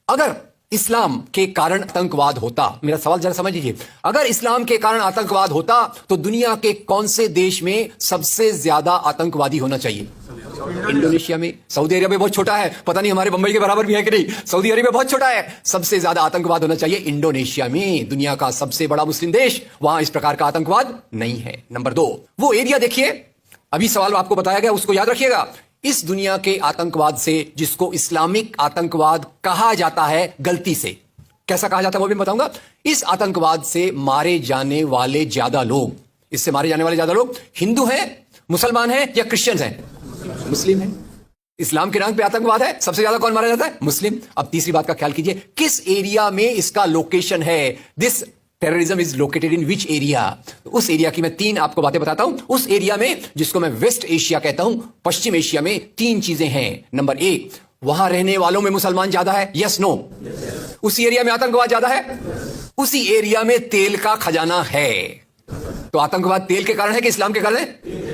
अगर इस्लाम के कारण आतंकवाद होता, मेरा सवाल जरा समझ लीजिए, अगर इस्लाम के कारण आतंकवाद होता तो दुनिया के कौन से देश में सबसे ज्यादा आतंकवादी होना चाहिए? इंडोनेशिया में। सऊदी अरेबिया बहुत छोटा है, पता नहीं हमारे बंबई के बराबर भी है कि नहीं। सऊदी अरेबिया बहुत छोटा है, सबसे ज्यादा आतंकवाद होना चाहिए इंडोनेशिया में, दुनिया का सबसे बड़ा मुस्लिम देश, वहां इस प्रकार का आतंकवाद नहीं है। नंबर 2, वो एरिया देखिए, अभी सवाल आपको बताया गया उसको याद रखिएगा। इस दुनिया के आतंकवाद से, जिसको इस्लामिक आतंकवाद कहा जाता है, गलती से कैसा कहा जाता है वो भी बताऊंगा, इस आतंकवाद से मारे जाने वाले ज्यादा लोग, इससे मारे जाने वाले ज्यादा लोग हिंदू हैं, मुसलमान हैं या क्रिश्चियंस हैं? मुस्लिम हैं। इस्लाम के नाम पे आतंकवाद है, सबसे ज्यादा कौन मारा जाता है? मुस्लिम। अब तीसरी बात का ख्याल कीजिए, किस एरिया में इसका लोकेशन है? This terrorism is located in which area? उस एरिया की मैं 3 आपको बातें बताता हूं। उस एरिया में, जिसको मैं वेस्ट एशिया कहता हूं, पश्चिम एशिया में 3 चीजें हैं। नंबर 1, वहां रहने वालों में मुसलमान ज्यादा है, यस नो? उसी एरिया में आतंकवाद ज्यादा है, उसी एरिया में तेल का खजाना है। तो आतंकवाद तेल के कारण है कि इस्लाम के कारण है?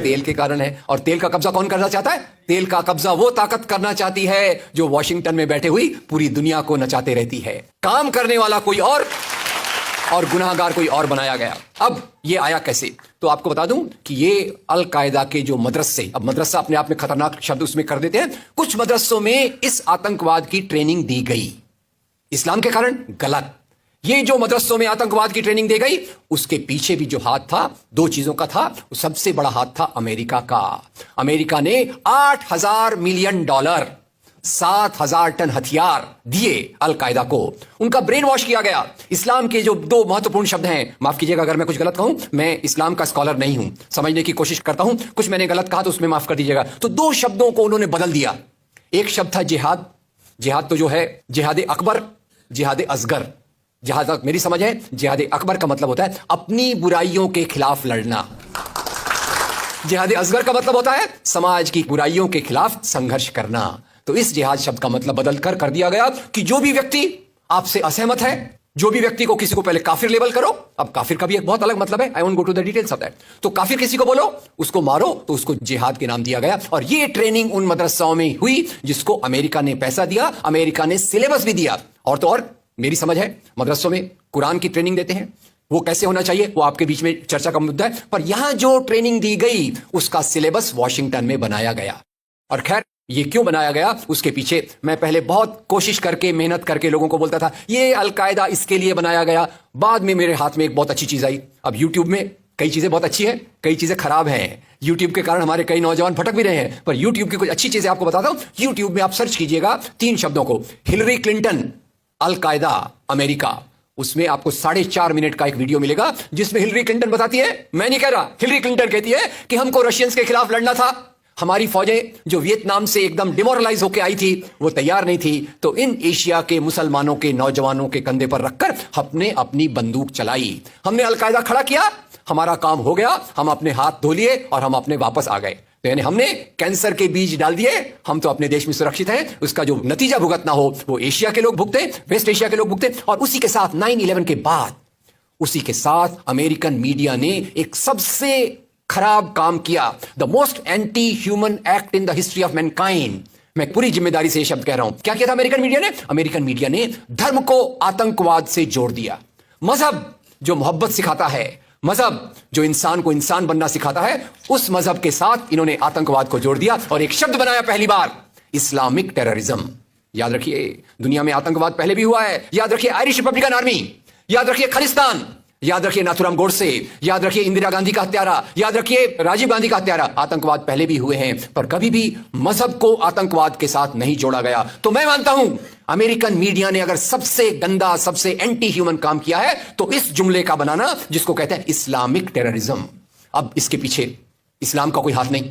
तेल के कारण है। और तेल का कब्जा कौन करना चाहता है? तेल का कब्जा वो ताकत करना चाहती है जो वॉशिंगटन में बैठे हुई पूरी दुनिया को नचाते रहती है। काम करने वाला कोई और गुनाहगार कोई और बनाया गया। अब ये आया कैसे? तो आपको बता दूं कि ये अल कायदा के जो मदरसे, अब मदरसा अपने आप में खतरनाक शब्द उसमें कर देते हैं, कुछ मदरसों में इस आतंकवाद की ट्रेनिंग दी गई। इस्लाम के कारण गलत। ये जो मदरसों में आतंकवाद की ट्रेनिंग दी गई, उसके पीछे भी जो हाथ था, 2 चीजों का था। सबसे बड़ा हाथ था अमेरिका का। अमेरिका ने $8,000 मिलियन, 7,000 टन हथियार दिए अल कायदा को। उनका ब्रेन वॉश किया गया। इस्लाम के जो 2 महत्वपूर्ण शब्द हैं, माफ कीजिएगा अगर मैं कुछ गलत कहूं, मैं इस्लाम का स्कॉलर नहीं हूं, समझने की कोशिश करता हूं, कुछ मैंने गलत कहा तो उसमें माफ कर दीजिएगा। तो 2 शब्दों को उन्होंने बदल दिया। एक शब्द था जिहाद। जिहाद तो जो है जिहाद अकबर, जिहाद असगर। जहां तक मेरी समझ है, जिहाद अकबर का मतलब होता है अपनी बुराइयों के खिलाफ लड़ना। जिहाद असगर का मतलब होता है समाज की बुराइयों के खिलाफ संघर्ष करना। तो इस जिहाद शब्द का मतलब बदल कर दिया गया कि जो भी व्यक्ति आपसे असहमत है, जो भी व्यक्ति को, किसी को पहले काफिर लेबल करो। अब काफिर का भी एक बहुत अलग मतलब है, I won't go to the details of that. तो काफिर किसी को बोलो, उसको मारो, तो उसको जिहाद के नाम दिया गया। और ये ट्रेनिंग उन मदरसाओं में हुई जिसको अमेरिका ने पैसा दिया, अमेरिका ने सिलेबस भी दिया। और तो और मेरी समझ है, मदरसों में कुरान की ट्रेनिंग देते हैं, वो कैसे होना चाहिए वो आपके बीच में चर्चा का मुद्दा है। पर यहां जो ट्रेनिंग दी गई, उसका सिलेबस वॉशिंगटन में बनाया गया। और खैर, ये क्यों बनाया गया उसके पीछे मैं पहले बहुत कोशिश करके, मेहनत करके लोगों को बोलता था ये अल कायदा इसके लिए बनाया गया। बाद में मेरे हाथ में एक बहुत अच्छी चीज आई। अब यूट्यूब में कई चीजें बहुत अच्छी है, कई चीजें खराब हैं। यूट्यूब के कारण हमारे कई नौजवान भटक भी रहे हैं, पर यूट्यूब की कुछ अच्छी चीजें आपको बताता हूं। यूट्यूब में आप सर्च कीजिएगा 3 शब्दों को, हिलरी क्लिंटन अल कायदा अमेरिका। उसमें आपको 4.5 मिनट का एक वीडियो मिलेगा जिसमें हिलरी क्लिंटन बताती है, मैं नहीं कह रहा, हिलरी क्लिंटन कहती है कि हमको रशियंस के खिलाफ लड़ना था, हमारी फौजें जो वियतनाम से एकदम डिमोरलाइज होकर आई थी वो तैयार नहीं थी, तो इन एशिया के मुसलमानों के नौजवानों के कंधे पर रखकर हमने अपनी बंदूक चलाई, हमने अल कायदा खड़ा किया, हमारा काम हो गया, हम अपने हाथ धो लिए और हम अपने वापस आ गए। तो यानी हमने कैंसर के बीज डाल दिए, हम तो अपने देश में सुरक्षित हैं, उसका जो नतीजा भुगतना हो वो एशिया के लोग भुगते, वेस्ट एशिया के लोग भुगते। और उसी के साथ 9/11 के बाद, उसी के साथ अमेरिकन मीडिया ने एक सबसे खराब काम किया, the most anti human act in the history of Mankind. मैं पूरी जिम्मेदारी से यह शब्द कह रहा हूं। क्या किया था अमेरिकन मीडिया ने? अमेरिकन मीडिया ने धर्म को आतंकवाद से जोड़ दिया। मजहब जो मोहब्बत सिखाता है, मजहब जो इंसान को इंसान बनना सिखाता है, उस मजहब के साथ इन्होंने आतंकवाद को जोड़ दिया और एक शब्द बनाया पहली बार, इस्लामिक टेररिज्म। याद रखिए, दुनिया में आतंकवाद पहले भी हुआ है। याद रखिए आयरिश रिपब्लिकन आर्मी, याद रखिए खालिस्तान, याद रखिए नाथुराम गोडसे, याद रखिए इंदिरा गांधी का हत्यारा, याद रखिए राजीव गांधी का हत्यारा। आतंकवाद पहले भी हुए हैं, पर कभी भी मजहब को आतंकवाद के साथ नहीं जोड़ा गया। तो मैं मानता हूं अमेरिकन मीडिया ने अगर सबसे गंदा, सबसे एंटी ह्यूमन काम किया है तो इस जुमले का बनाना जिसको कहते हैं इस्लामिक टेररिज्म। अब इसके पीछे इस्लाम का कोई हाथ नहीं।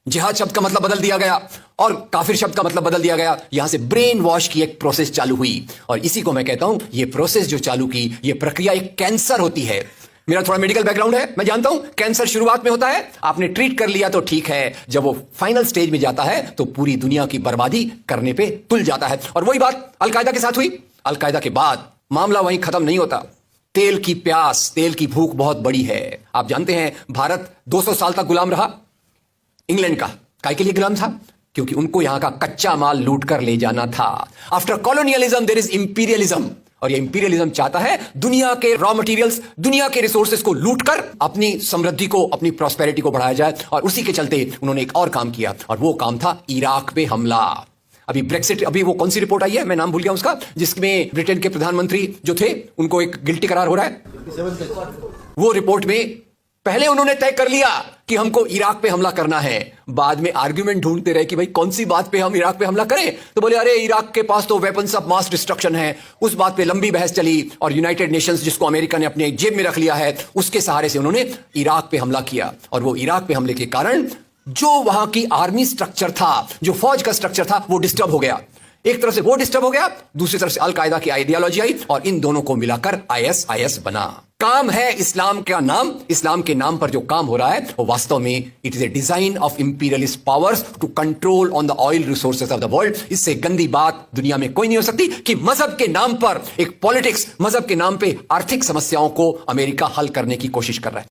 जिहाद शब्द का मतलब बदल दिया गया और काफिर शब्द का मतलब बदल दिया गया। यहां से ब्रेन वॉश की एक प्रोसेस चालू हुई और इसी को मैं कहता हूं, ये प्रोसेस जो चालू की, ये प्रक्रिया एक कैंसर होती है। मेरा थोड़ा मेडिकल बैकग्राउंड है, मैं जानता हूं कैंसर शुरुआत में होता है, आपने ट्रीट कर लिया तो ठीक है, जब वो फाइनल स्टेज में जाता है तो पूरी दुनिया की बर्बादी करने पे तुल जाता है। और वही बात अल कायदा के साथ हुई। अल कायदा के बाद मामला वहीं खत्म नहीं होता। तेल की प्यास, तेल की भूख बहुत बड़ी है। आप जानते हैं भारत 200 साल तक गुलाम रहा इंग्लैंड का। काय के लिए गुलाम था? क्योंकि उनको यहां का कच्चा माल लूट कर ले जाना था। After colonialism there is imperialism, और ये इंपीरियलिज्म चाहता है दुनिया के रॉ मटेरियल्स, दुनिया के रिसोर्सेज को लूट कर अपनी समृद्धि को, अपनी प्रॉस्पेरिटी को बढ़ाया जाए। और उसी के चलते उन्होंने एक और काम किया, और वो काम था इराक पे हमला। अभी ब्रेक्सिट, अभी वो कौन सी रिपोर्ट आई है, मैं नाम भूल गया उसका, जिसमें ब्रिटेन के प्रधानमंत्री जो थे उनको एक गिल्टी करार हो रहा है। वो रिपोर्ट में पहले उन्होंने तय कर लिया कि हमको इराक पे हमला करना है, बाद में आर्गुमेंट ढूंढते रहे कि भाई कौन सी बात पे हम इराक पे हमला करें, तो बोले अरे इराक के पास तो वेपन्स ऑफ मास डिस्ट्रक्शन है। उस बात पे लंबी बहस चली, और यूनाइटेड नेशंस जिसको अमेरिका ने अपने जेब में रख लिया है, उसके सहारे से उन्होंने इराक पे हमला किया। और वो इराक पे हमले के कारण जो वहां की आर्मी स्ट्रक्चर था, जो फौज का स्ट्रक्चर था, वो डिस्टर्ब हो गया। एक तरफ से वो डिस्टर्ब हो गया, दूसरी तरफ से अल कायदा की आइडियोलॉजी आई, और इन दोनों को मिलाकर ISIS बना। काम है इस्लाम का नाम, इस्लाम के नाम पर जो काम हो रहा है वो वास्तव में it is a design of imperialist powers to control on the oil resources of the world. इससे गंदी बात दुनिया में कोई नहीं हो सकती कि मजहब के नाम पर एक पॉलिटिक्स, मजहब के नाम पे आर्थिक समस्याओं को अमेरिका हल करने की कोशिश कर रहा है।